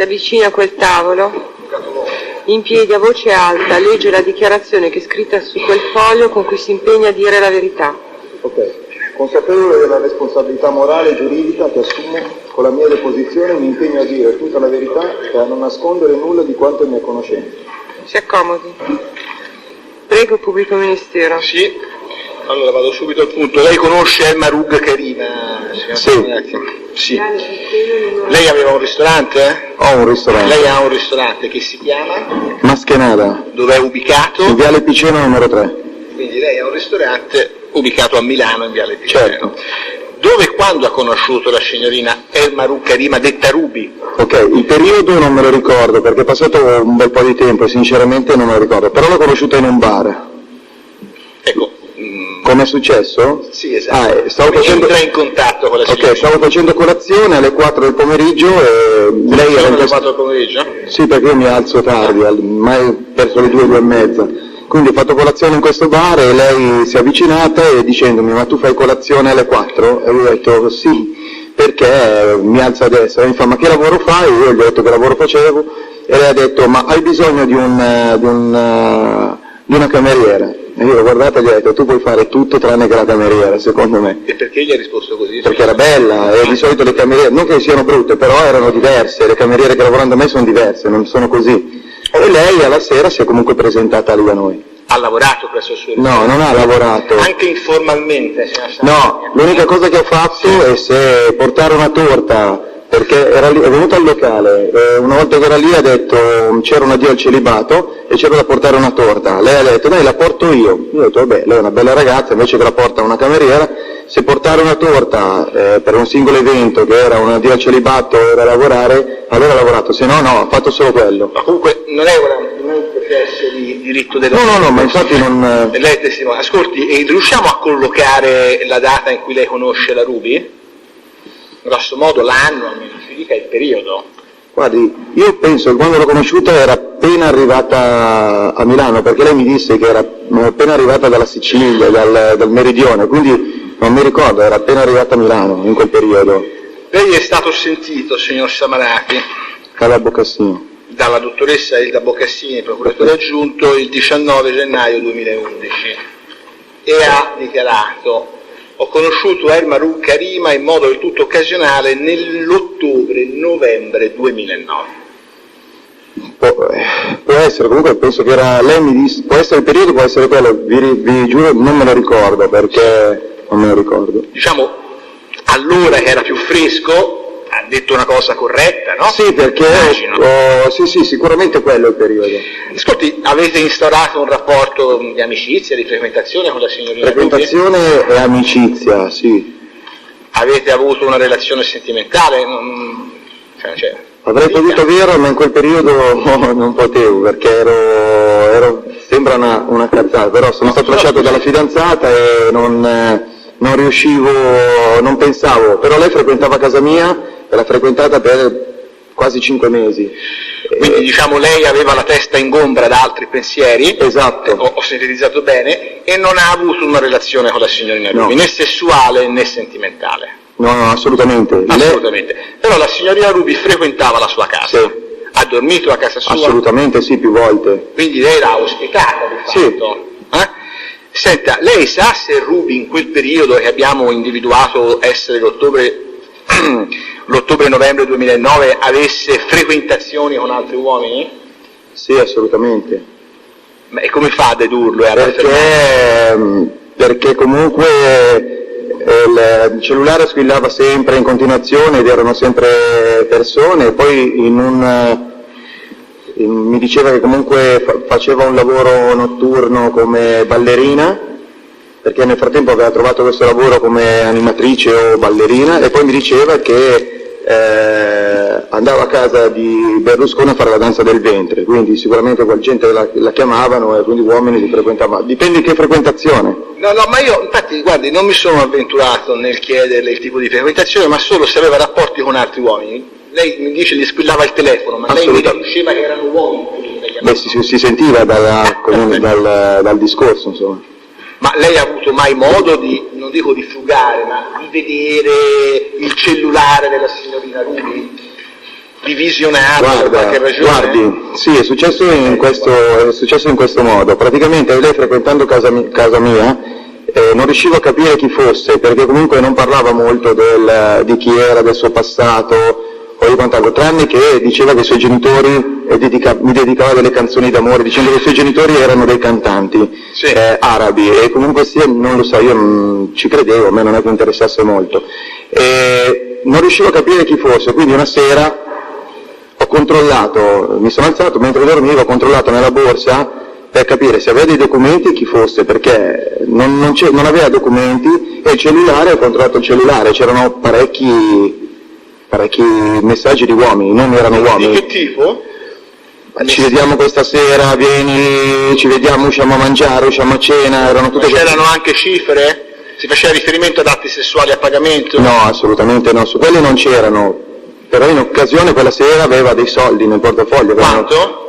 avvicina a quel tavolo, in piedi a voce alta, legge la dichiarazione che è scritta su quel foglio con cui si impegna a dire la verità. Ok. Consapevole della responsabilità morale e giuridica che assumo, con la mia deposizione mi impegno a dire tutta la verità e a non nascondere nulla di quanto è mia conoscenza. Si accomodi. Prego, pubblico ministero. Sì, allora vado subito al punto. Lei conosce Elma Rug Karima? Sì. Lei aveva un ristorante? Ho un ristorante. Lei ha un ristorante che si chiama? Maschenada. Dove è ubicato? In Viale Piceno numero 3. Quindi lei ha un ristorante ubicato a Milano in Viale Piceno. Certo. Dove e quando ha conosciuto la signorina Elma Rug Karima, detta Ruby? Ok, il periodo non me lo ricordo perché è passato un bel po' di tempo e sinceramente non me lo ricordo, però l'ho conosciuta in un bar. Ecco. Come è successo? Sì, esatto. Stavo facendo... entra in contatto con la signorina? Ok, stavo facendo colazione alle 4 del pomeriggio e lei era in alle 4 del pomeriggio? Sì, perché io mi alzo tardi, mai verso le 2, 2 e mezza. Quindi ho fatto colazione in questo bar e lei si è avvicinata e dicendomi: ma tu fai colazione alle 4? E io ho detto sì, perché mi alzo adesso. E mi fa: ma che lavoro fai? Io gli ho detto che lavoro facevo e lei ha detto: ma hai bisogno di una cameriera? E io l'ho guardata e gli ho detto: tu puoi fare tutto tranne che la cameriera, secondo me. E perché gli ha risposto così? Perché era bella e di solito le cameriere, non che siano brutte, però erano diverse, le cameriere che lavorano da me sono diverse, non sono così. E lei alla sera si è comunque presentata lì da noi. Ha lavorato presso il suo ristorante? No, non ha lavorato. Anche informalmente? No, l'unica cosa che ha fatto è se portare una torta, perché è venuto al locale, una volta che era lì ha detto c'era un addio al celibato e c'era da portare una torta. Lei ha detto: dai, la porto io. Io ho detto: vabbè, lei è una bella ragazza, invece che la porta una cameriera, se portare una torta per un singolo evento che era un addio al celibato era lavorare, allora ha lavorato, se no no, ha fatto solo quello. Ma comunque non è un processo di diritto della No, ma infatti non... Lei è testimone. Ascolti, e riusciamo a collocare la data in cui lei conosce la Ruby? Grosso modo l'anno, almeno ci dica il periodo. Guardi, io penso che quando l'ho conosciuta era appena arrivata a Milano, perché lei mi disse che era appena arrivata dalla Sicilia, dal meridione, quindi non mi ricordo, era appena arrivata a Milano in quel periodo. Lei è stato sentito, signor Samarati, Dalla Boccassini. Dalla dottoressa Elda Boccassini, procuratore aggiunto, il 19 gennaio 2011 e ha dichiarato: ho conosciuto Elma Rug Karima in modo del tutto occasionale nell'ottobre-novembre 2009. Può essere, comunque penso che era, lei mi disse, può essere il periodo, può essere quello, vi giuro non me lo ricordo, perché non me lo ricordo. Diciamo, allora che era più fresco, ha detto una cosa corretta, no? Sì, perché sì, sicuramente quello è il periodo. Ascolti, avete instaurato un rapporto di amicizia, di frequentazione con la signorina Ruby? Frequentazione e amicizia, sì. Avete avuto una relazione sentimentale? Avrei potuto averlo, ma in quel periodo non potevo, perché ero sembra una cazzata, però sono stato lasciato dalla fidanzata e non riuscivo, non pensavo, però lei frequentava casa mia e l'ha frequentata per quasi 5 mesi. Quindi diciamo lei aveva la testa ingombra da altri pensieri, esatto. Ho sintetizzato bene, e non ha avuto una relazione con la signorina Ruby, né sessuale né sentimentale. No, assolutamente. Assolutamente. Però la signorina Ruby frequentava la sua casa. Sì. Ha dormito a casa sua? Assolutamente sì, più volte. Quindi lei l'ha ospitata di fatto? Sì. Senta, lei sa se Ruby in quel periodo che abbiamo individuato essere l'ottobre-novembre 2009 avesse frequentazioni con altri uomini? Sì, assolutamente. Ma e come fa a dedurlo? Perché comunque il cellulare squillava sempre in continuazione ed erano sempre persone, e poi mi diceva che comunque faceva un lavoro notturno come ballerina, perché nel frattempo aveva trovato questo lavoro come animatrice o ballerina, e poi mi diceva che andava a casa di Berlusconi a fare la danza del ventre, quindi sicuramente quella gente la chiamavano e quindi uomini li frequentavano. Dipende di che frequentazione. No, ma io infatti guardi, non mi sono avventurato nel chiederle il tipo di frequentazione, ma solo se aveva rapporti con altri uomini. Lei mi dice gli squillava il telefono, ma lei mi riconosceva che erano uomini? Beh, si sentiva dal discorso, insomma. Ma lei ha avuto mai modo di, non dico di frugare, ma di vedere il cellulare della signorina Ruby? visionato per qualche ragione? Guardi, sì, è successo in questo modo. Praticamente lei, frequentando casa mia, non riuscivo a capire chi fosse, perché comunque non parlava molto di chi era, del suo passato o di quant'altro, tranne che diceva che i suoi genitori mi dedicava delle canzoni d'amore, dicendo che i suoi genitori erano dei cantanti arabi, e comunque sia, non lo so, io ci credevo, a me non è che interessasse molto. Non riuscivo a capire chi fosse, quindi una sera ho controllato, mi sono alzato mentre dormivo, ho controllato nella borsa per capire se aveva dei documenti e chi fosse, perché non aveva documenti, e il cellulare, ho controllato il cellulare, c'erano parecchi messaggi di uomini, non erano uomini. Di che tipo? Ci vediamo questa sera, vieni, ci vediamo, usciamo a mangiare, usciamo a cena, erano tutte queste. C'erano anche cifre? Si faceva riferimento ad atti sessuali a pagamento? No, assolutamente no, su quelli non c'erano, però in occasione quella sera aveva dei soldi nel portafoglio. Quanto?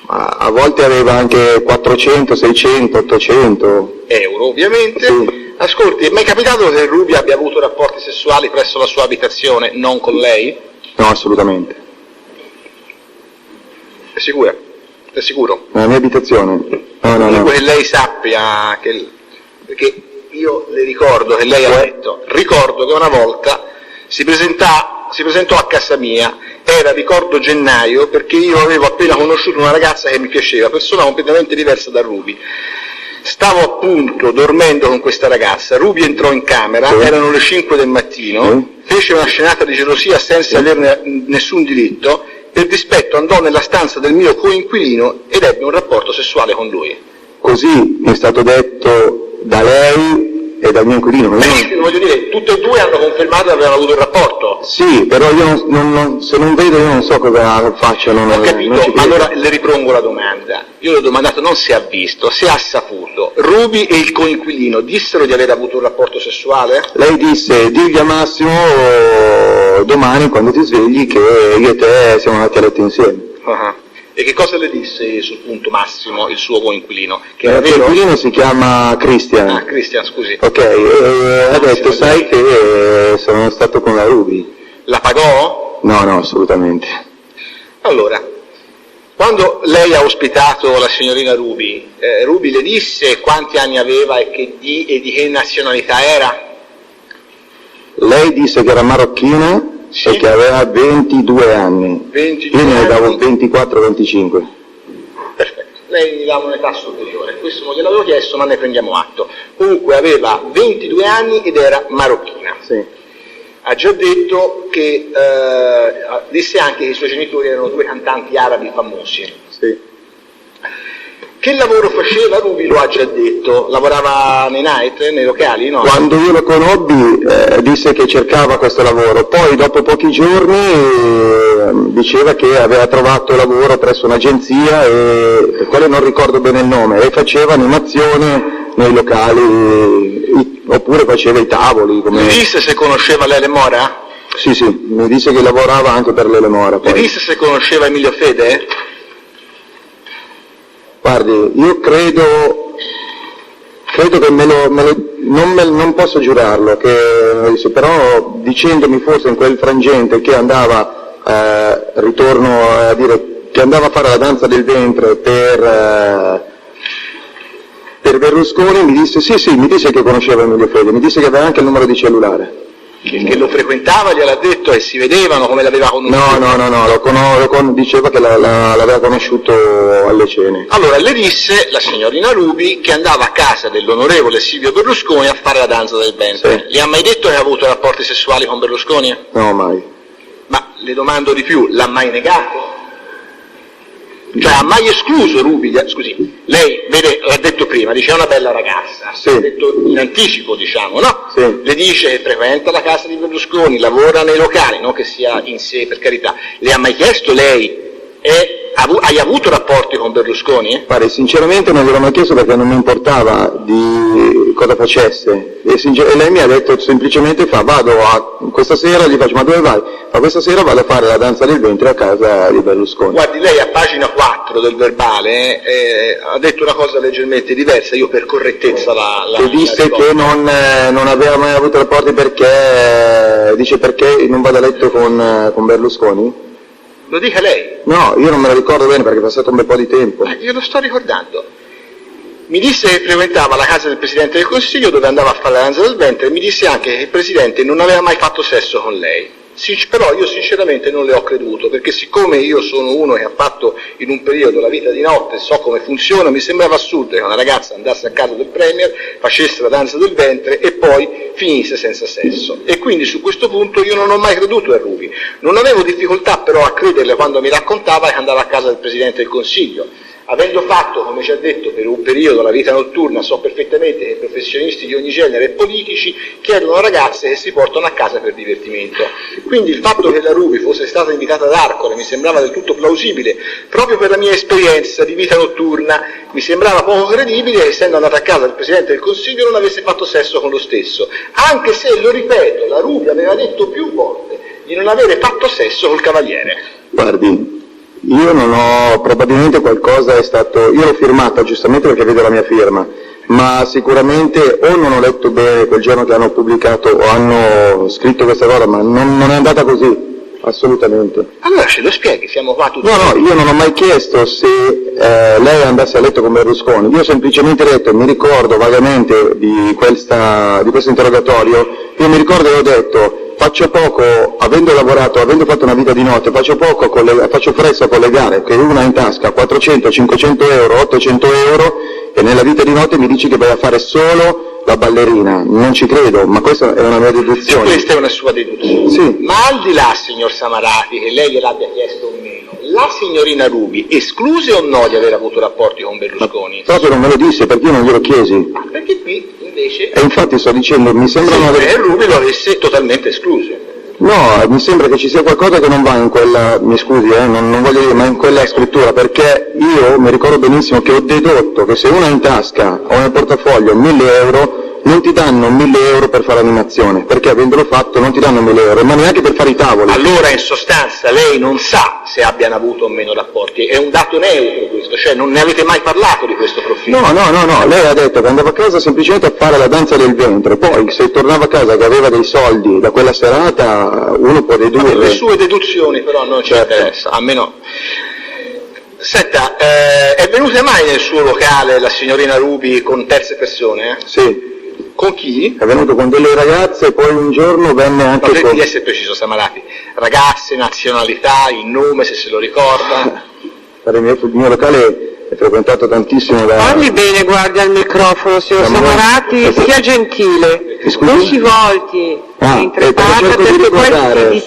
A volte aveva anche 400, 600, 800 euro, ovviamente. Sì. Ascolti, è mai capitato che Ruby abbia avuto rapporti sessuali presso la sua abitazione, non con lei? No, assolutamente. È sicura? È sicuro? Nella mia abitazione? No. Comunque che lei sappia perché io le ricordo che lei ha detto, ricordo che una volta si presentò a casa mia, ricordo gennaio, perché io avevo appena conosciuto una ragazza che mi piaceva, persona completamente diversa da Ruby. Stavo appunto dormendo con questa ragazza, Ruby entrò in camera, erano le 5 del mattino, fece una scenata di gelosia senza averne nessun diritto, per dispetto andò nella stanza del mio coinquilino ed ebbe un rapporto sessuale con lui. Così mi è stato detto da lei e dal mio inquilino. Voglio dire, tutte e due hanno confermato che avevano avuto un rapporto. Sì, però io se non vedo io non so cosa faccio. Non ho capito, non allora le ripropongo la domanda. Io le ho domandato non se ha visto, se ha saputo. Ruby e il coinquilino dissero di aver avuto un rapporto sessuale? Lei disse, digli a Massimo domani quando ti svegli che io e te siamo andati a letto insieme. Uh-huh. E che cosa le disse sul punto Massimo, il suo coinquilino? Il coinquilino si chiama Christian. Ah, Christian, scusi. Ok, ha detto, sai che sono stato con la Ruby. La pagò? No, assolutamente. Allora, quando lei ha ospitato la signorina Ruby, Ruby le disse quanti anni aveva e di che nazionalità era? Lei disse che era marocchina. Sì. E che aveva 22 anni. 22 io ne davo 24-25. Perfetto, lei mi dava un'età superiore, questo non gliel'avevo chiesto ma ne prendiamo atto. Comunque aveva 22 anni ed era marocchina. Sì. Ha già detto che, disse anche che i suoi genitori erano due cantanti arabi famosi. Sì. Che lavoro faceva Ruby? Lo ha già detto, lavorava nei night, nei locali, no? Quando io lo conobbi disse che cercava questo lavoro, poi dopo pochi giorni diceva che aveva trovato lavoro presso un'agenzia per quale non ricordo bene il nome, e faceva animazione nei locali, oppure faceva i tavoli. Mi disse se conosceva Lele Mora? Sì, mi disse che lavorava anche per Lele Mora. Mi disse se conosceva Emilio Fede? Guardi, io credo che non posso giurarlo, però dicendomi forse in quel frangente che andava, ritorno a dire, che andava a fare la danza del ventre per Berlusconi, mi disse mi disse che conosceva Emilio Fede, mi disse che aveva anche il numero di cellulare. Che lo frequentava, gliel'ha detto, e si vedevano come l'aveva conosciuto? No, diceva che l'aveva conosciuto alle cene. Allora le disse la signorina Ruby che andava a casa dell'onorevole Silvio Berlusconi a fare la danza del ventre. Sì. Le ha mai detto che ha avuto rapporti sessuali con Berlusconi? No, mai. Ma le domando di più, l'ha mai negato? Cioè ha mai escluso Ruby? Scusi, lei vede, l'ha detto prima, dice è una bella ragazza, sì. L'ha detto in anticipo, diciamo, no? Sì. Le dice che frequenta la casa di Berlusconi, lavora nei locali, non che sia in sé, per carità. Le ha mai chiesto lei, hai avuto rapporti con Berlusconi? Pare, sinceramente non gliel'ho mai chiesto perché non mi importava di cosa facesse, e lei mi ha detto semplicemente vado questa sera, gli faccio ma dove vai? Ma questa sera vado a fare la danza del ventre a casa di Berlusconi. Guardi, lei a pagina 4 del verbale ha detto una cosa leggermente diversa, io per correttezza che disse che non aveva mai avuto rapporti perché non vado a letto con Berlusconi? Lo dica lei. No, io non me lo ricordo bene perché è passato un bel po' di tempo. Io lo sto ricordando. Mi disse che frequentava la casa del Presidente del Consiglio dove andava a fare la danza del ventre e mi disse anche che il Presidente non aveva mai fatto sesso con lei. Però io sinceramente non le ho creduto, perché siccome io sono uno che ha fatto in un periodo la vita di notte, so come funziona, mi sembrava assurdo che una ragazza andasse a casa del Premier, facesse la danza del ventre e poi finisse senza sesso. E quindi su questo punto io non ho mai creduto a Ruby. Non avevo difficoltà però a crederle quando mi raccontava che andava a casa del Presidente del Consiglio. Avendo fatto, come ci ha detto, per un periodo la vita notturna, so perfettamente che professionisti di ogni genere e politici chiedono a ragazze che si portano a casa per divertimento. Quindi il fatto che la Ruby fosse stata invitata ad Arcore mi sembrava del tutto plausibile, proprio per la mia esperienza di vita notturna mi sembrava poco credibile che essendo andata a casa del Presidente del Consiglio non avesse fatto sesso con lo stesso, anche se, lo ripeto, la Ruby aveva detto più volte di non avere fatto sesso col Cavaliere. Guardi, io non ho, probabilmente qualcosa è stato, io l'ho firmata giustamente perché vedo la mia firma, ma sicuramente o non ho letto bene quel giorno che hanno pubblicato o hanno scritto questa cosa, ma non è andata così, assolutamente. Allora ce lo spieghi, siamo qua tutti. No, io non ho mai chiesto se lei andasse a letto con Berlusconi, io ho semplicemente detto, mi ricordo vagamente di questo interrogatorio, io mi ricordo che ho detto, faccio poco, avendo lavorato, avendo fatto una vita di notte, faccio presto a collegare che uno ha in tasca 400, 500 euro, 800 euro e nella vita di notte mi dici che vai a fare solo la ballerina. Non ci credo, ma questa è una mia deduzione. Questa è una sua deduzione. Sì. Ma al di là, signor Samarati, che lei gliel'abbia chiesto o meno, la signorina Ruby escluse o no di aver avuto rapporti con Berlusconi? Proprio non me lo disse perché io non glielo chiesi. Perché qui invece... E infatti sto dicendo, mi sembra Ruby lo avesse totalmente escluso. No, mi sembra che ci sia qualcosa che non va in quella, mi scusi, non voglio dire, ma in quella scrittura, perché io mi ricordo benissimo che ho dedotto che se uno ha in tasca o nel portafoglio 1.000 euro, non ti danno 1.000 euro per fare l'animazione, perché avendolo fatto non ti danno 1.000 euro, ma neanche per fare i tavoli. Allora in sostanza lei non sa se abbiano avuto o meno rapporti, è un dato neutro questo, cioè non ne avete mai parlato di questo profilo? No, lei ha detto che andava a casa semplicemente a fare la danza del ventre, poi se tornava a casa che aveva dei soldi da quella serata, uno può dedurre. Le sue deduzioni però non ci interessa, a me no. Senta, è venuta mai nel suo locale la signorina Ruby con terze persone? Sì. Con chi? È venuto con delle ragazze e poi un giorno venne anche con... Potrebbe essere preciso, Samarati. Ragazze, nazionalità, il nome, se se lo ricorda. Il mio locale è frequentato tantissimo da... Parli bene, guardi al microfono, signor Samarati, sia gentile, non si volti mentre parla perché poi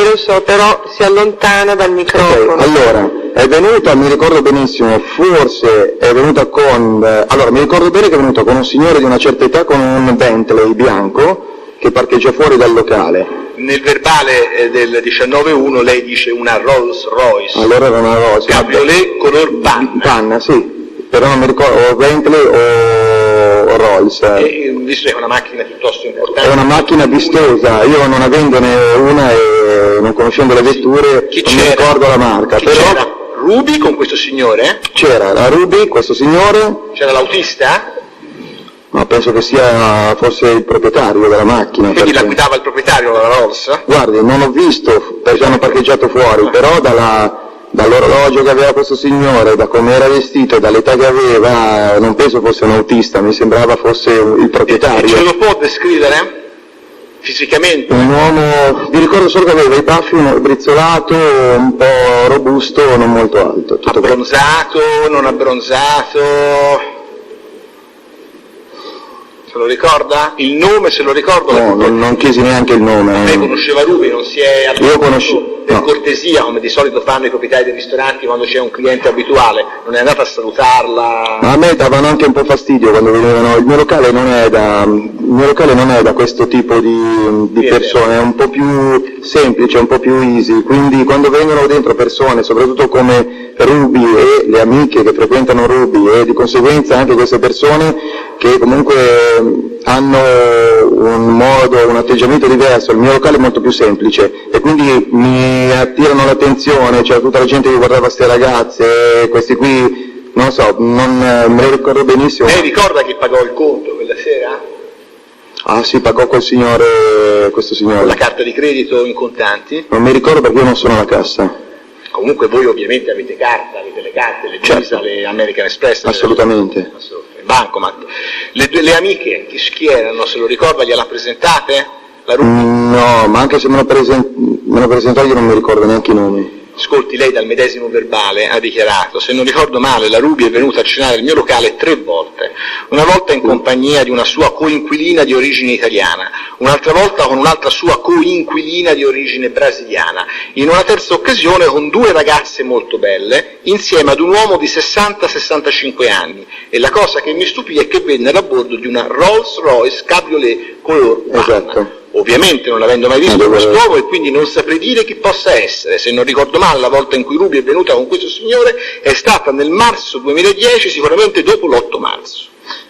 lo so, però si allontana dal microfono. Okay, allora, è venuta, mi ricordo benissimo, forse è venuta con... allora, mi ricordo bene che è venuta con un signore di una certa età con un Bentley bianco che parcheggia fuori dal locale. Nel verbale del 19.1 lei dice una Rolls Royce. Allora era una Rolls Cabriolet color panna, sì, però non mi ricordo, o Bentley o Rolls. Visto che è una macchina piuttosto importante. È una macchina vistosa, io non avendone una e non conoscendo le vetture non mi ricordo la marca. Però c'era? Ruby con questo signore? C'era la Ruby, questo signore. C'era l'autista? No, penso che fosse il proprietario della macchina. Quindi la guidava il proprietario della Rolls? Guardi, non ho visto perché hanno parcheggiato fuori, però dall'orologio che aveva questo signore, da come era vestito, dall'età che aveva, non penso fosse un autista, mi sembrava fosse il proprietario. E ce lo può descrivere? Fisicamente? Un uomo, vi ricordo solo che aveva i baffi, brizzolato, un po' robusto, non molto alto. Abbronzato, non abbronzato? Se lo ricorda? Il nome se lo ricorda? No, non chiesi neanche il nome. Lei conosceva Ruby, non si è abituato per no. cortesia, come di solito fanno i proprietari dei ristoranti quando c'è un cliente abituale, non è andata a salutarla? A me davano anche un po' fastidio quando venivano, il mio locale non è da questo tipo di persone, è un po' più semplice, un po' più easy, quindi quando vengono dentro persone, soprattutto come Ruby e le amiche che frequentano Ruby e di conseguenza anche queste persone che comunque hanno un modo, un atteggiamento diverso, il mio locale è molto più semplice e quindi mi attirano l'attenzione, c'era tutta la gente che guardava queste ragazze, questi qui, non so, non me lo ricordo benissimo. Lei ricorda chi pagò il conto quella sera? Ah sì, pagò questo signore. Con la carta di credito in contanti? Non mi ricordo perché io non sono alla cassa. Comunque voi ovviamente avete carta, avete le carte, le Visa, certo. Le American Express. Assolutamente. Il bancomat. Le amiche, chi erano, se lo ricorda, gliela presentate? La Ruby? No, ma anche se me lo presentò io non mi ricordo neanche i nomi. Ascolti, lei dal medesimo verbale ha dichiarato: se non ricordo male, la Ruby è venuta a cenare al mio locale 3 volte, una volta in compagnia di una sua coinquilina di origine italiana, un'altra volta con un'altra sua coinquilina di origine brasiliana, in una terza occasione con 2 ragazze molto belle, insieme ad un uomo di 60-65 anni, e la cosa che mi stupì è che vennero a bordo di una Rolls Royce Cabriolet color panna. Esatto. Ovviamente non avendo mai visto quest'uomo e quindi non saprei dire chi possa essere. Se non ricordo male, la volta in cui Ruby è venuta con questo signore è stata nel marzo 2010, sicuramente dopo l'8 marzo.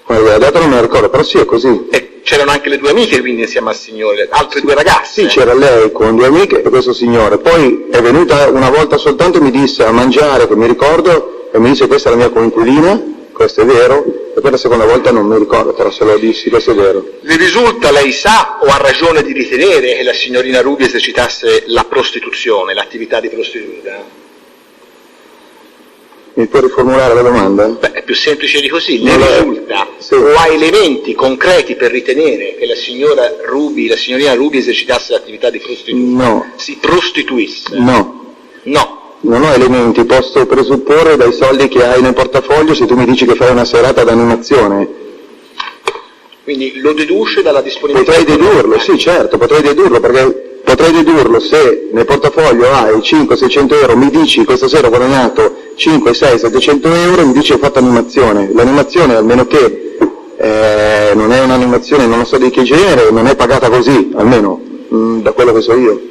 Guarda, la data non me la ricordo, però sì, è così. E c'erano anche le 2 amiche quindi insieme al signore, altre 2 ragazze. Sì, c'era lei con 2 amiche e questo signore. Poi è venuta una volta soltanto e mi disse a mangiare, che mi ricordo, e mi disse: questa è la mia coinquilina, questo è vero. E poi la seconda volta non mi ricordo, però se lo dissi, questo è vero. Le risulta, lei sa o ha ragione di ritenere che la signorina Ruby esercitasse la prostituzione, l'attività di prostituta? Mi può riformulare la domanda? Beh, è più semplice di così. Le Non è- risulta sì. o ha elementi concreti per ritenere che la signorina Ruby esercitasse l'attività di prostituta? No. Si prostituisse? No. No. Non ho elementi, posso presupporre dai soldi che hai nel portafoglio se tu mi dici che fai una serata d'animazione. Quindi lo deduce dalla disponibilità? Potrei dedurlo, sì certo, potrei dedurlo, perché potrei dedurlo se nel portafoglio hai 500-600 euro, mi dici questa sera ho guadagnato 5, 6, 700 euro, mi dici ho fatto animazione. L'animazione, almeno che non è un'animazione, non so di che genere, non è pagata così, almeno da quello che so io.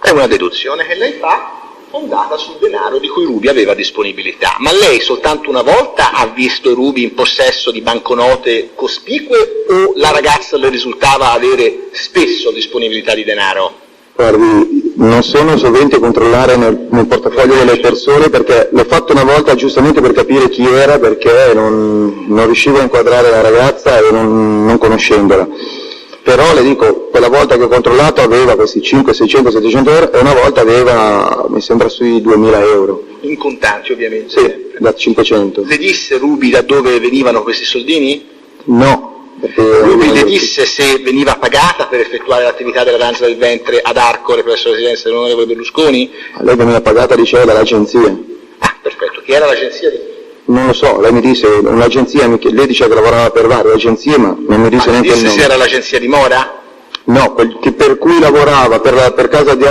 È una deduzione che lei fa fondata sul denaro di cui Ruby aveva disponibilità. Ma lei soltanto una volta ha visto Ruby in possesso di banconote cospicue o la ragazza le risultava avere spesso disponibilità di denaro? Guardi, non sono sovente a controllare nel portafoglio delle persone, perché l'ho fatto una volta giustamente per capire chi era, perché non riuscivo a inquadrare la ragazza e non conoscendola. Però le dico, quella volta che ho controllato aveva questi 5, 600, 700 euro e una volta aveva, mi sembra, sui 2000 euro. In contanti ovviamente? Sì, da 500. Le disse Ruby da dove venivano questi soldini? No. Perché Ruby le disse se veniva pagata per effettuare l'attività della danza del ventre ad Arcore presso la residenza dell'onorevole Berlusconi? Lei veniva pagata, diceva, dall'agenzia. Ah, perfetto. Chi era l'agenzia di... Non lo so, lei mi disse, un'agenzia, lei diceva che lavorava per varie agenzie, ma non mi disse neanche il nome. se era l'agenzia di Mora? No, per cui lavorava per casa di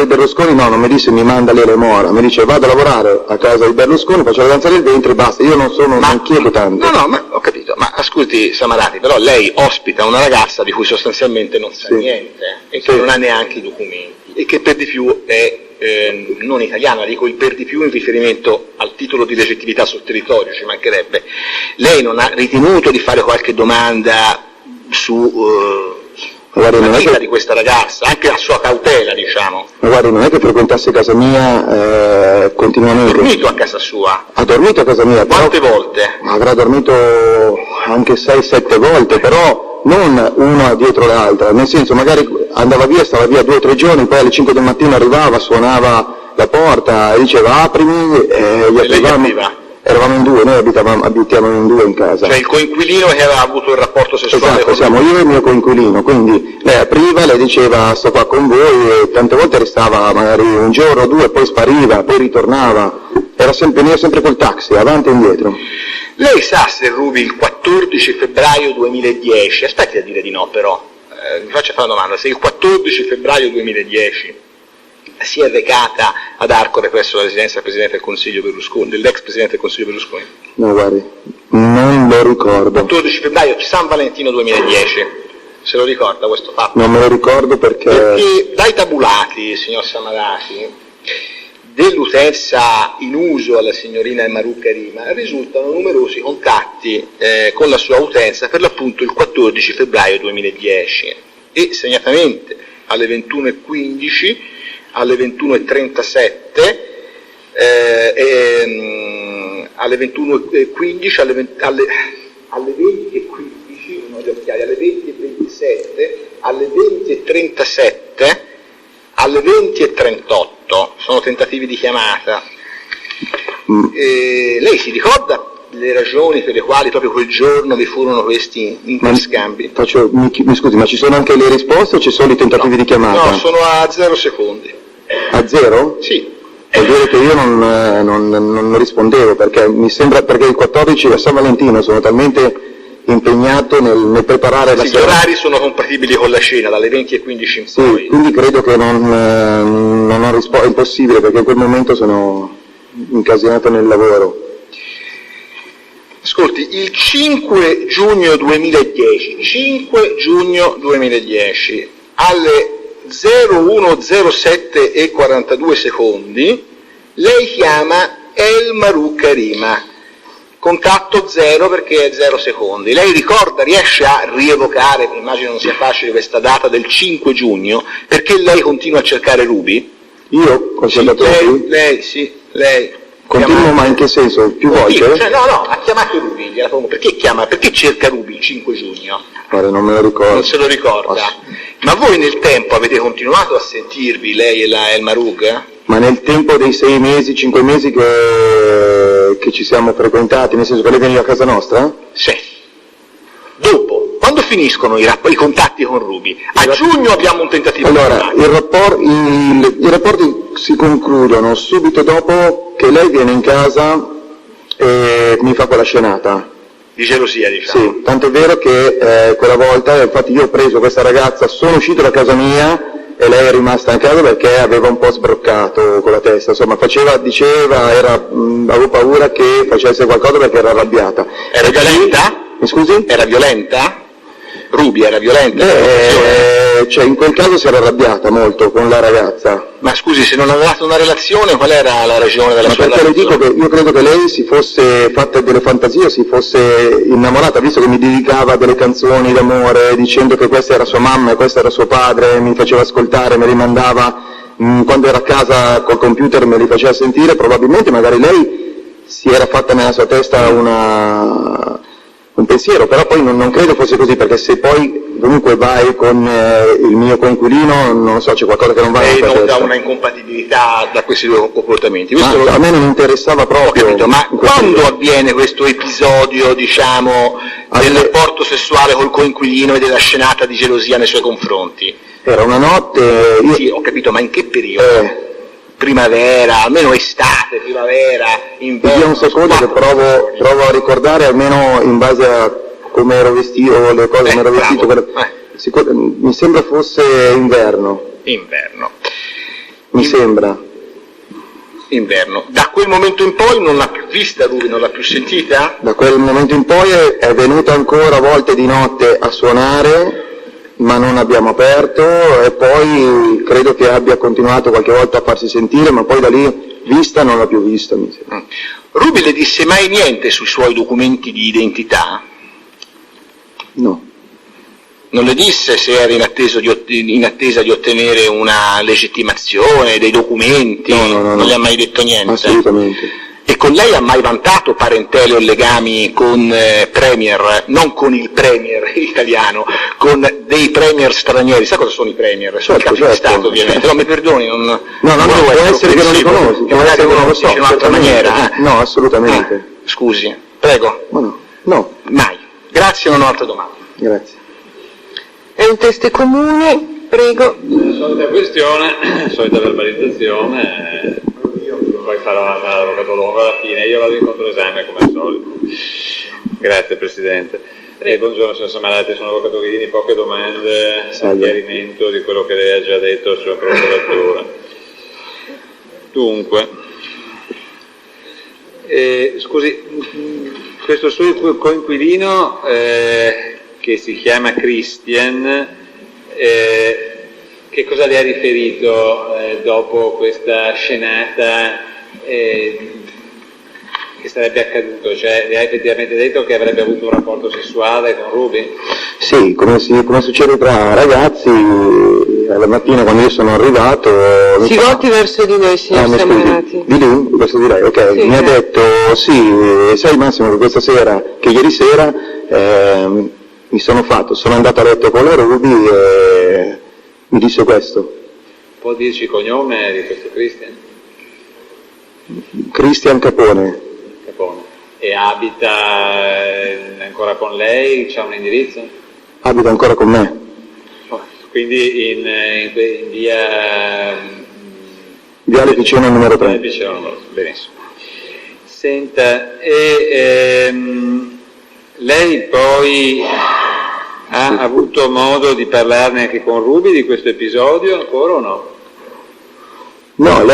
Berlusconi, no, non mi disse mi manda lei le Mora, mi dice vado a lavorare a casa di Berlusconi, faccio la danza del ventre e basta, io non chiedo tanto. No, ma ho capito, ma ascolti Samarati, però lei ospita una ragazza di cui sostanzialmente non sa niente e che non ha neanche i documenti e che per di più è non italiana, dico il per di più in riferimento al titolo di legittimità sul territorio, ci mancherebbe. Lei non ha ritenuto di fare qualche domanda su la vita di questa ragazza, anche a sua cautela, diciamo? Ma guardi, non è che frequentasse casa mia continuamente. Ha dormito a casa sua? Ha dormito a casa mia. Quante volte? Avrà dormito anche 6-7 volte, però non una dietro l'altra, nel senso magari andava via, stava via 2 o 3 giorni, poi alle 5 del mattino arrivava, suonava la porta e diceva aprimi e gli aprivamo. Eravamo in 2, noi abitiamo in 2 in casa. Cioè il coinquilino che aveva avuto il rapporto sessuale? Esatto, con siamo io e il mio coinquilino, quindi lei apriva, lei diceva sto qua con voi e tante volte restava magari un giorno o 2, poi spariva, poi ritornava, veniva sempre col taxi, avanti e indietro. Lei sa se Ruby il 14 febbraio 2010, aspetti a dire di no però, mi faccia fare una domanda, se il 14 febbraio 2010 si è recata ad Arcore presso la residenza del Presidente del Consiglio Berlusconi, dell'ex Presidente del Consiglio Berlusconi? No, guardi, non lo ricordo. 14 febbraio, San Valentino 2010, se lo ricorda questo fatto? Non me lo ricordo perché dai tabulati, signor Samarati, dell'utenza in uso alla signorina Maru Karima risultano numerosi contatti con la sua utenza per l'appunto il 14 febbraio 2010 e segnatamente alle 21:15, alle 21:37, alle 21:15, alle 20:15, non ho gli occhiali, alle 20:27, alle 20:37, alle 20:38, 8, sono tentativi di chiamata. Lei si ricorda le ragioni per le quali proprio quel giorno vi furono questi interscambi? Mi scusi, ma ci sono anche le risposte o ci sono i tentativi di chiamata? No, sono a 0 secondi. A 0? Sì. Vuol dire che io non rispondevo, perché mi sembra, perché il 14 a San Valentino sono talmente impegnato nel preparare la Gli orari sono compatibili con la cena, dalle 20:15 in poi. Sì, quindi credo che non ho risposto, è impossibile, perché in quel momento sono incasinato nel lavoro. Ascolti, il 5 giugno 2010, alle 01:07:42, lei chiama El Marouk Karima, contatto 0 perché è 0 secondi. Lei riesce a rievocare, immagino non sia facile, questa data del 5 giugno, perché lei continua a cercare Ruby? Io? Lei. Continuo, ma in che senso? Più volte? Cioè, no, ha chiamato Ruby, perché cerca Ruby il 5 giugno? Guarda, non me lo ricordo. Non se lo ricorda. Ma voi nel tempo avete continuato a sentirvi, lei e la El Marouk? Ma nel tempo dei 6 mesi, 5 mesi che ci siamo frequentati, nel senso che lei veniva a casa nostra? Sì. Dopo, quando finiscono i contatti con Ruby? A giugno abbiamo un tentativo. Allora, i rapporti si concludono subito dopo che lei viene in casa e mi fa quella scenata. Di gelosia, diciamo. Sì, tanto è vero che quella volta, infatti io ho preso questa ragazza, sono uscito da casa mia e lei è rimasta in casa perché aveva un po' sbroccato con la testa, insomma avevo paura che facesse qualcosa perché era arrabbiata. Era violenta? Mi scusi? Era violenta? Ruby era violenta? Cioè in quel caso si era arrabbiata molto con la ragazza. Ma scusi, se non avevate una relazione, qual era la ragione della sua relazione? Ma perché le dico che io credo che lei si fosse fatta delle fantasie, si fosse innamorata, visto che mi dedicava delle canzoni d'amore, dicendo che questa era sua mamma e questo era suo padre, mi faceva ascoltare, mi rimandava, quando era a casa col computer me li faceva sentire, probabilmente magari lei si era fatta nella sua testa un pensiero, però poi non credo fosse così, perché se poi comunque vai con il mio coinquilino, non so, c'è qualcosa che non va nella tua testa. Da una incompatibilità da questi due comportamenti. A me non interessava proprio. Ho capito, ma quando avviene questo episodio, diciamo, del rapporto sessuale col coinquilino e della scenata di gelosia nei suoi confronti? Era una notte... Sì, ho capito, ma in che periodo? Primavera, almeno estate, primavera, inverno. Io un secondo che provo a ricordare, almeno in base a come ero vestito, le cose come ero vestito, mi sembra fosse inverno. Mi sembra. Inverno. Da quel momento in poi non l'ha più vista Ruby, non l'ha più sentita? Da quel momento in poi è venuta ancora a volte di notte a suonare, ma non abbiamo aperto, e poi credo che abbia continuato qualche volta a farsi sentire, ma poi da lì vista non l'ha più vista, mi sembra. Ruby le disse mai niente sui suoi documenti di identità? No. Non le disse se era in attesa di ottenere una legittimazione, dei documenti? No. Non le ha mai detto niente? Assolutamente. E con lei ha mai vantato parentele o legami con premier, non con il premier italiano, con dei premier stranieri? Sa cosa sono i premier? Sono i capi di Stato, ovviamente. No, mi perdoni, non può essere che non li conosci, che magari uno lo so, in un'altra maniera. No, assolutamente. Scusi, prego. No. Mai. Grazie, non ho altre domande. Grazie. È un test comune, prego. Solita questione, solita verbalizzazione. Poi farò l'avvocato lungo alla fine, io vado in controesame come al solito. Grazie Presidente. Buongiorno signor Samarati, sono avvocato Guidini, poche domande a chiarimento di quello che lei ha già detto sulla procuratura. Dunque, scusi, questo suo coinquilino che si chiama Christian, che cosa le ha riferito dopo questa scenata che sarebbe accaduto? Cioè, le ha effettivamente detto che avrebbe avuto un rapporto sessuale con Ruby? Sì, come succede tra ragazzi, alla mattina quando io sono arrivato... Si volti verso di noi, signor Samarati. Di lì, verso di lei, ok. Sì, mi ha detto, sì, sai Massimo che questa sera, che ieri sera, sono andato a letto con la Ruby e mi disse questo. Può dirci il cognome di questo Christian? Christian Capone. Capone. E abita ancora con lei? C'ha un indirizzo? Abita ancora con me. Quindi in via... Viale Piceno numero 3. Benissimo. Senta, lei poi ha avuto modo di parlarne anche con Ruby di questo episodio ancora o no? No,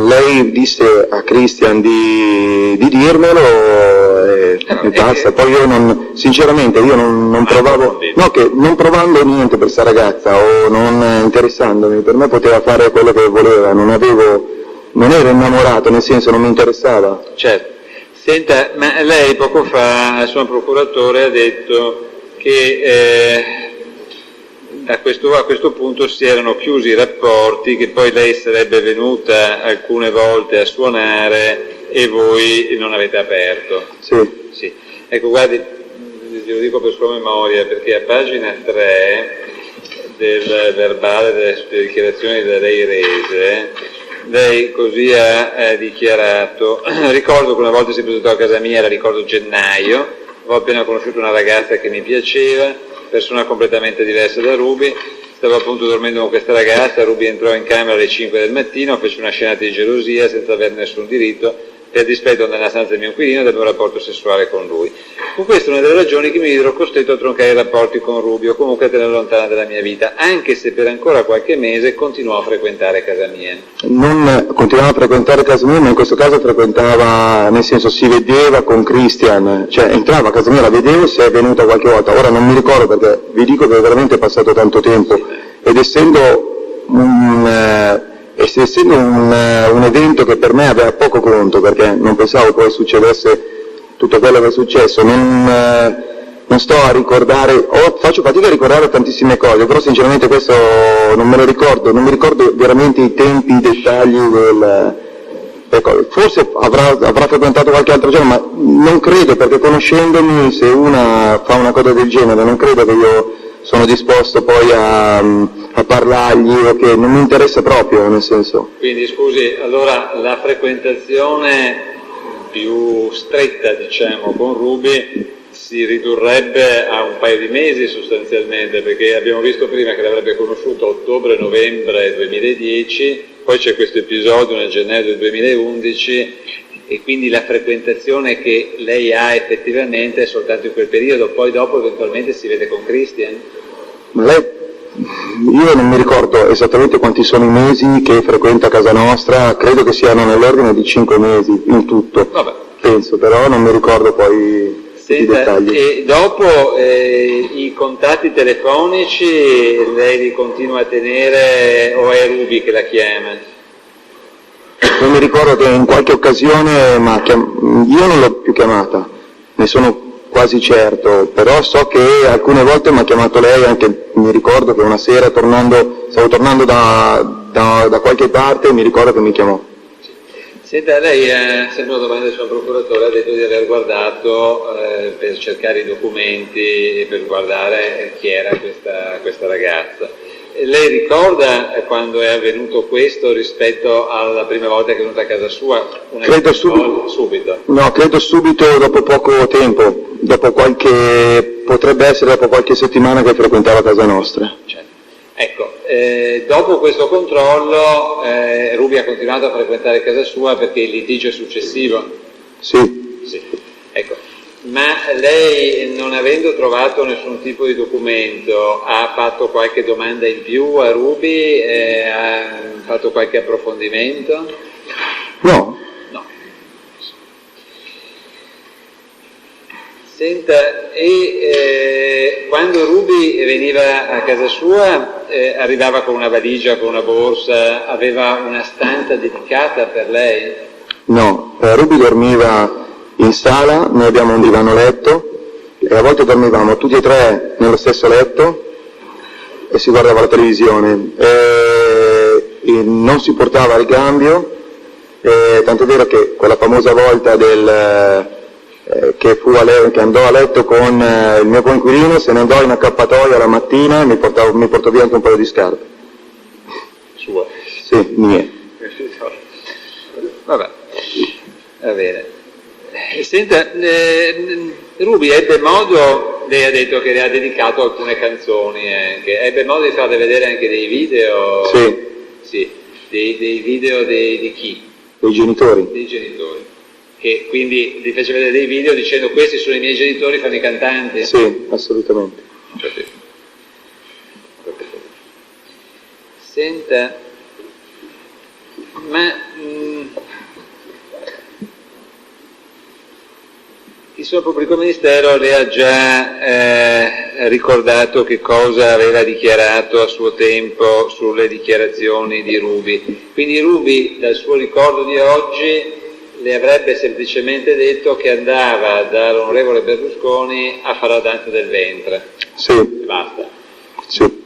lei disse a Christian di dirmelo e basta. Poi io sinceramente non provavo, no, che non provando niente per questa ragazza o non interessandomi, per me poteva fare quello che voleva, non ero innamorato, nel senso non mi interessava. Certo. Senta, ma lei poco fa al suo procuratore ha detto che a questo punto si erano chiusi i rapporti, che poi lei sarebbe venuta alcune volte a suonare e voi non avete aperto. Sì. Ecco, guardi, lo dico per sua memoria, perché a pagina 3 del verbale delle dichiarazioni da lei rese, lei così ha dichiarato: ricordo che una volta si presentò a casa mia, la ricordo gennaio, avevo appena conosciuto una ragazza che mi piaceva, persona completamente diversa da Ruby, stavo appunto dormendo con questa ragazza, Ruby entrò in camera alle 5 del mattino, fece una scenata di gelosia senza avere nessun diritto, per dispetto nella stanza del mio inquilino, del mio rapporto sessuale con lui. Con questa è una delle ragioni che mi videro costretto a troncare i rapporti con Ruby o comunque a tenerlo lontana dalla mia vita, anche se per ancora qualche mese continuò a frequentare casa mia. Non continuava a frequentare casa mia, ma in questo caso frequentava, nel senso si vedeva con Christian, cioè entrava a casa mia, la vedevo, se è venuta qualche volta, ora non mi ricordo perché vi dico che veramente è passato tanto tempo, ed essendo un evento che per me aveva poco conto, perché non pensavo poi succedesse tutto quello che è successo, non sto a ricordare, faccio fatica a ricordare tantissime cose, però sinceramente questo non me lo ricordo, non mi ricordo veramente i tempi, i dettagli forse avrà frequentato qualche altro giorno, ma non credo, perché conoscendomi, se una fa una cosa del genere, non credo che io sono disposto poi a parlargli, o che non mi interessa proprio, nel senso. Quindi scusi, allora la frequentazione più stretta, diciamo, con Ruby si ridurrebbe a un paio di mesi sostanzialmente, perché abbiamo visto prima che l'avrebbe conosciuto a ottobre-novembre 2010, poi c'è questo episodio nel gennaio del 2011, e quindi la frequentazione che lei ha effettivamente è soltanto in quel periodo, poi dopo eventualmente si vede con Christian? Ma lei, io non mi ricordo esattamente quanti sono i mesi che frequenta casa nostra, credo che siano nell'ordine di 5 mesi in tutto. Vabbè. Penso, però non mi ricordo poi i dettagli. E dopo i contatti telefonici lei li continua a tenere o è Ruby che la chiama? Non mi ricordo che in qualche occasione, io non l'ho più chiamata, ne sono quasi certo, però so che alcune volte mi ha chiamato lei, anche mi ricordo che una sera stavo tornando da qualche parte e mi ricordo che mi chiamò. Senta, lei, sempre una domanda del suo procuratore, ha detto di aver guardato per cercare i documenti e per guardare chi era questa ragazza. Lei ricorda quando è avvenuto questo rispetto alla prima volta che è venuta a casa sua? Credo subito. No, credo subito, dopo poco tempo, potrebbe essere dopo qualche settimana che frequentava casa nostra. Certo. Ecco, dopo questo controllo Ruby ha continuato a frequentare casa sua perché il litigio è successivo? Sì. Ecco. Ma lei, non avendo trovato nessun tipo di documento, ha fatto qualche domanda in più a Ruby? Ha fatto qualche approfondimento? No. Senta, quando Ruby veniva a casa sua, arrivava con una valigia, con una borsa, aveva una stanza dedicata per lei? No, Ruby dormiva in sala, noi abbiamo un divano letto e a volte dormivamo tutti e tre nello stesso letto e si guardava la televisione, e non si portava il cambio, tanto è vero che quella famosa volta che andò a letto con il mio coinquilino, se ne andò in accappatoia la mattina e mi portò via anche un paio di scarpe. Sua. Sì, mie. Vabbè, va bene. Senta, Ruby ebbe modo, lei ha detto che le ha dedicato alcune canzoni, ebbe modo di farle vedere anche dei video? Sì. Sì, dei video di chi? Dei genitori. Dei genitori. Che quindi gli fece vedere dei video dicendo questi sono i miei genitori, fanno i cantanti? Sì, assolutamente. Senta, ma il suo pubblico ministero le ha già ricordato che cosa aveva dichiarato a suo tempo sulle dichiarazioni di Ruby. Quindi Ruby, dal suo ricordo di oggi, le avrebbe semplicemente detto che andava dall'onorevole Berlusconi a fare la danza del ventre. Sì. E basta. Sì.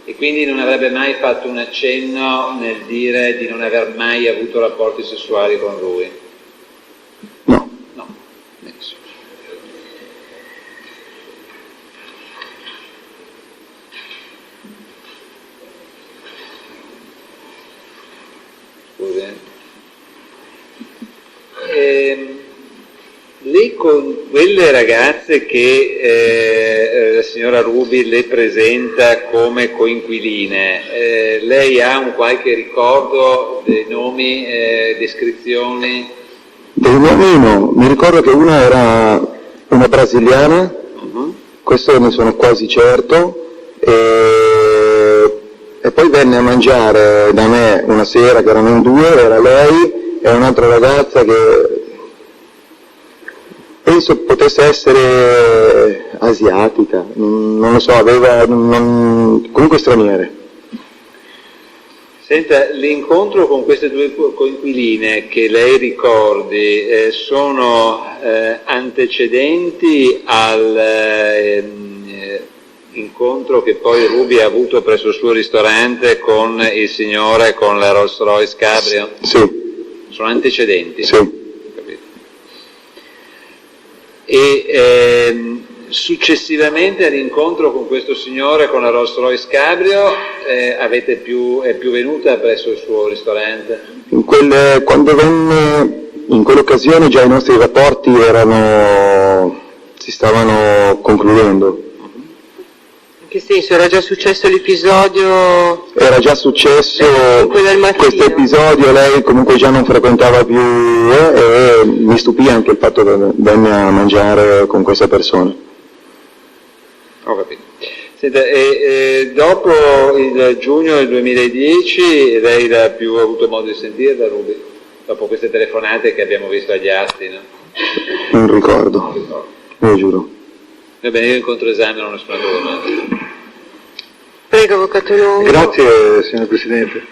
E quindi non avrebbe mai fatto un accenno nel dire di non aver mai avuto rapporti sessuali con lui? No. No, nessuno. Scusi. Lei con quelle ragazze che la signora Ruby le presenta come coinquiline, lei ha un qualche ricordo dei nomi, descrizioni? Dei nomi no, mi ricordo che una era una brasiliana, questo ne sono quasi certo, e poi venne a mangiare da me una sera, che erano in due, era lei e un'altra ragazza che penso potesse essere asiatica, non lo so, comunque straniere. Senta, l'incontro con queste due coinquiline che lei ricordi sono antecedenti al incontro che poi Ruby ha avuto presso il suo ristorante con il signore con la Rolls Royce Cabrio? Sì. Sono antecedenti? Sì. E successivamente all'incontro con questo signore con la Rolls Royce Cabrio è più venuta presso il suo ristorante? Quando venne, in quell'occasione già i nostri rapporti si stavano concludendo. In che senso? Era già successo l'episodio? Era già successo questo episodio, lei comunque già non frequentava più e mi stupì anche il fatto che venne a mangiare con questa persona. Ho capito. Senta, dopo il giugno del 2010 lei ha più avuto modo di sentirla, Ruby? Dopo queste telefonate che abbiamo visto agli atti, no? Non ricordo, lo giuro. Va bene, io incontro esame, non ho nessuna domanda. Prego, Avvocato Longo. Grazie, signor Presidente.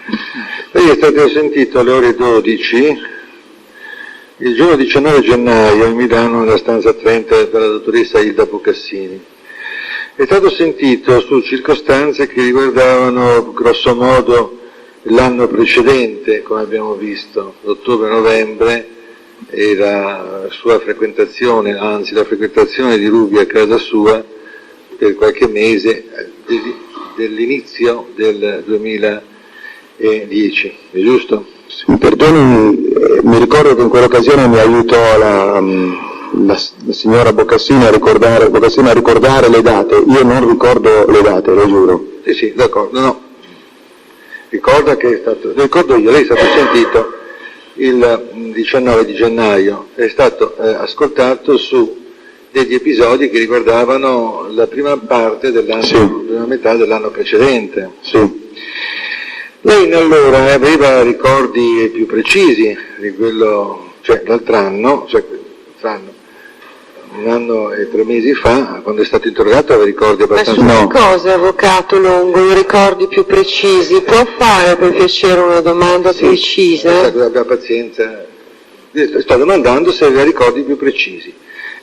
Lei è stato sentito alle ore 12, il giorno 19 gennaio in Milano, nella stanza 30 della dottoressa Ilda Boccassini. È stato sentito su circostanze che riguardavano grosso modo l'anno precedente, come abbiamo visto, ottobre-novembre, e la sua frequentazione, anzi la frequentazione di Ruby a casa sua per qualche mese dell'inizio del 2010, è giusto? Mi perdoni, mi ricordo che in quell'occasione mi aiutò la signora Boccassini a ricordare le date, io non ricordo le date, lo giuro. Sì, d'accordo, no. Ricordo io, lei è stato sentito il 19 di gennaio, è stato ascoltato su degli episodi che riguardavano la prima parte dell'anno, sì, prima metà dell'anno precedente. Sì. Lei allora aveva ricordi più precisi di quello, cioè l'altro anno, un anno e 3 mesi fa, quando è stato interrogato, aveva ricordi abbastanza... Ma su che cosa, Avvocato Longo, i ricordi più precisi? Può fare per piacere una domanda precisa? Abbia pazienza. Sto domandando se aveva ricordi più precisi.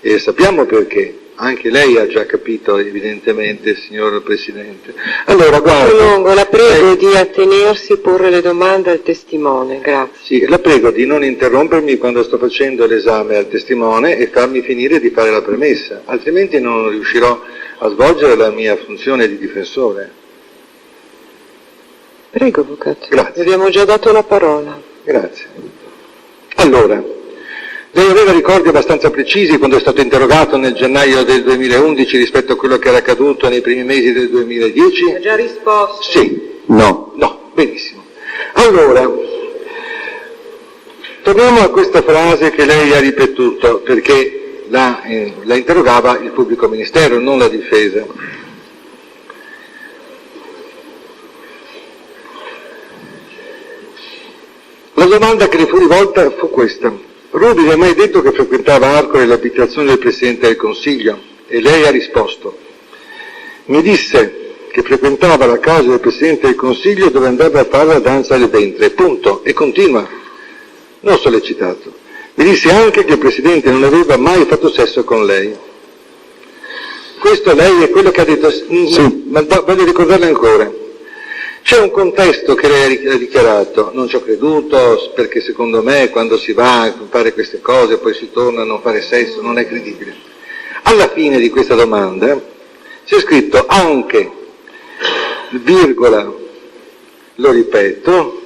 E sappiamo perché. Anche lei ha già capito, evidentemente, signor Presidente. Allora, guarda... Longo, la prego di attenersi e porre le domande al testimone, grazie. Sì, la prego di non interrompermi quando sto facendo l'esame al testimone e farmi finire di fare la premessa, altrimenti non riuscirò a svolgere la mia funzione di difensore. Prego, Avvocato. Grazie. Abbiamo già dato la parola. Grazie. Allora, lei aveva ricordi abbastanza precisi quando è stato interrogato nel gennaio del 2011 rispetto a quello che era accaduto nei primi mesi del 2010? Ha già risposto? Sì. No, benissimo. Allora, torniamo a questa frase che lei ha ripetuto, perché la interrogava il pubblico ministero, non la difesa. La domanda che le fu rivolta fu questa: Ruby mi ha mai detto che frequentava Arcore l'abitazione del Presidente del Consiglio? E lei ha risposto: mi disse che frequentava la casa del Presidente del Consiglio dove andava a fare la danza del ventre, punto. E continua, non sollecitato. Mi disse anche che il Presidente non aveva mai fatto sesso con lei. Questo lei è quello che ha detto, sì, ma voglio ricordarle ancora. C'è un contesto che lei ha dichiarato, non ci ho creduto perché secondo me quando si va a fare queste cose poi si torna a non fare sesso, non è credibile. Alla fine di questa domanda c'è scritto anche, virgola, lo ripeto,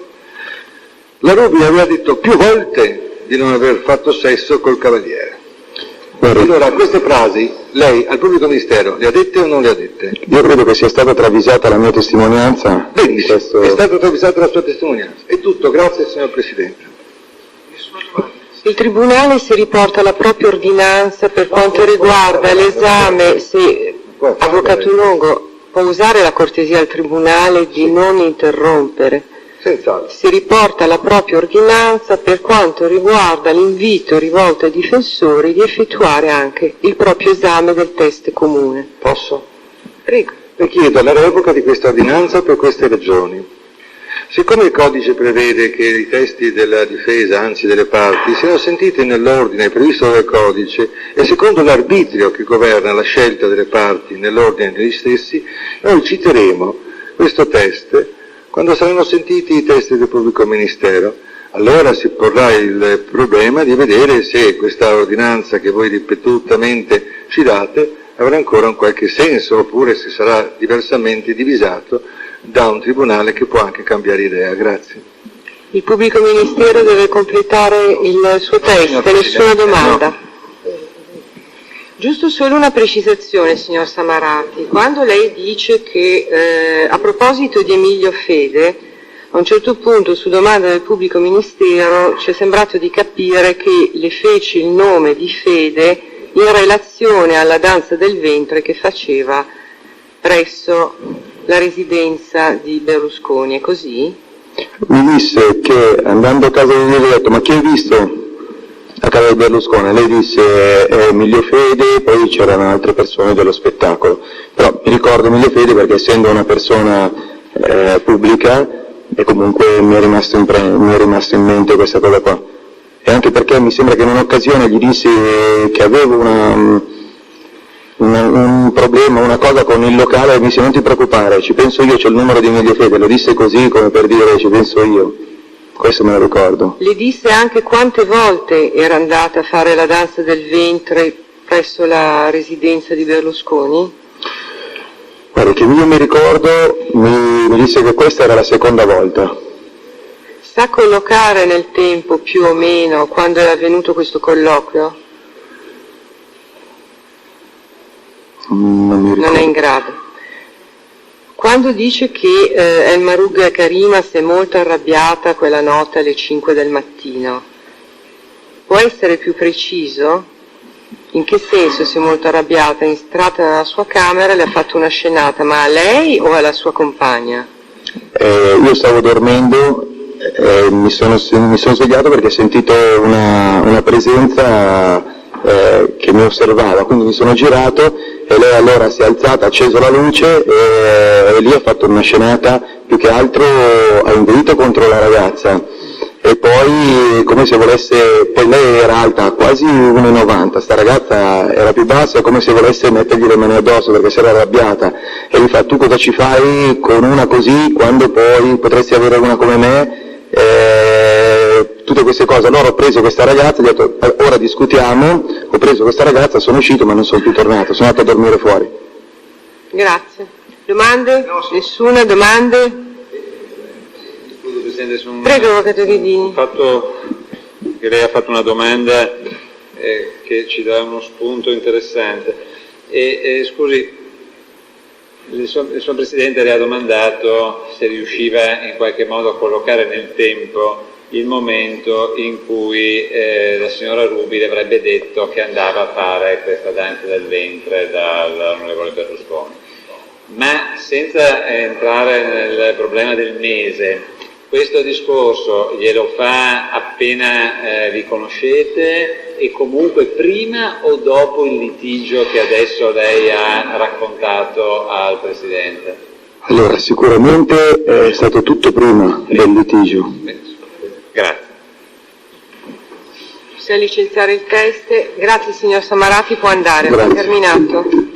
la Ruby aveva detto più volte di non aver fatto sesso col Cavaliere. Allora, queste frasi lei al pubblico ministero le ha dette o non le ha dette? Io credo che sia stata travisata la mia testimonianza. Benissimo, è stata travisata la sua testimonianza. È tutto, grazie signor Presidente. Il Tribunale si riporta alla propria ordinanza per quanto riguarda l'esame, se Avvocato Longo può usare la cortesia al Tribunale di non interrompere. Senz'altro. Si riporta alla propria ordinanza per quanto riguarda l'invito rivolto ai difensori di effettuare anche il proprio esame del test comune. Posso? Prego. Le chiedo la revoca di questa ordinanza per queste ragioni. Siccome il codice prevede che i testi della difesa, anzi delle parti, siano sentiti nell'ordine previsto dal codice e secondo l'arbitrio che governa la scelta delle parti nell'ordine degli stessi, noi citeremo questo test quando saranno sentiti i testi del pubblico ministero. Allora si porrà il problema di vedere se questa ordinanza che voi ripetutamente ci date avrà ancora un qualche senso, oppure se sarà diversamente divisato da un tribunale che può anche cambiare idea. Grazie. Il pubblico ministero deve completare il suo test, nessuna domanda. No. Giusto solo una precisazione, signor Samarati. Quando lei dice che a proposito di Emilio Fede, a un certo punto su domanda del pubblico ministero ci è sembrato di capire che le fece il nome di Fede in relazione alla danza del ventre che faceva presso la residenza di Berlusconi, è così? Mi disse che andando a casa di lui ho detto: ma chi hai visto a casa di Berlusconi? Lei disse Emilio Fede, poi c'erano altre persone dello spettacolo, però mi ricordo Emilio Fede perché essendo una persona pubblica e comunque mi è rimasto in mente questa cosa qua, e anche perché mi sembra che in un'occasione gli dissi che avevo un problema, una cosa con il locale, e mi disse: non ti preoccupare, ci penso io, c'ho il numero di Emilio Fede. Lo disse così come per dire ci penso io, questo me lo ricordo. Le disse anche quante volte era andata a fare la danza del ventre presso la residenza di Berlusconi? Guarda, che io mi ricordo, mi disse che questa era la seconda volta. Sa collocare nel tempo più o meno quando è avvenuto questo colloquio? Non mi ricordo. Non è in grado. Quando dice che El Maroug Karima si è molto arrabbiata quella notte alle 5 del mattino, può essere più preciso? In che senso si è molto arrabbiata? È entrata nella sua camera e le ha fatto una scenata, ma a lei o alla sua compagna? Io stavo dormendo, mi sono svegliato perché ho sentito una presenza che mi osservava, quindi mi sono girato e lei allora si è alzata, ha acceso la luce e lì ha fatto una scenata, più che altro ha inveito contro la ragazza e poi come se volesse, poi lei era alta quasi 1,90, sta ragazza era più bassa, come se volesse mettergli le mani addosso perché si era arrabbiata e gli fa: tu cosa ci fai con una così quando poi potresti avere una come me? Tutte queste cose. Allora ho preso questa ragazza, gli ho detto: ora discutiamo, ho preso questa ragazza, sono uscito ma non sono più tornato, sono andato a dormire fuori. Grazie. Domande? Nessuna? Domande? Presidente, su un Prego, Avvocato Ghedini. fatto che lei ha fatto una domanda che ci dà uno spunto interessante. Scusi, il suo Presidente le ha domandato se riusciva in qualche modo a collocare nel tempo il momento in cui la signora Ruby le avrebbe detto che andava a fare questa danza del ventre dall'onorevole Berlusconi. Ma senza entrare nel problema del mese, questo discorso glielo fa appena vi conoscete e comunque prima o dopo il litigio che adesso lei ha raccontato al Presidente? Allora, sicuramente è stato tutto prima del litigio. Grazie. Possiamo licenziare il test. Grazie signor Samarati, può andare. Grazie. Terminato.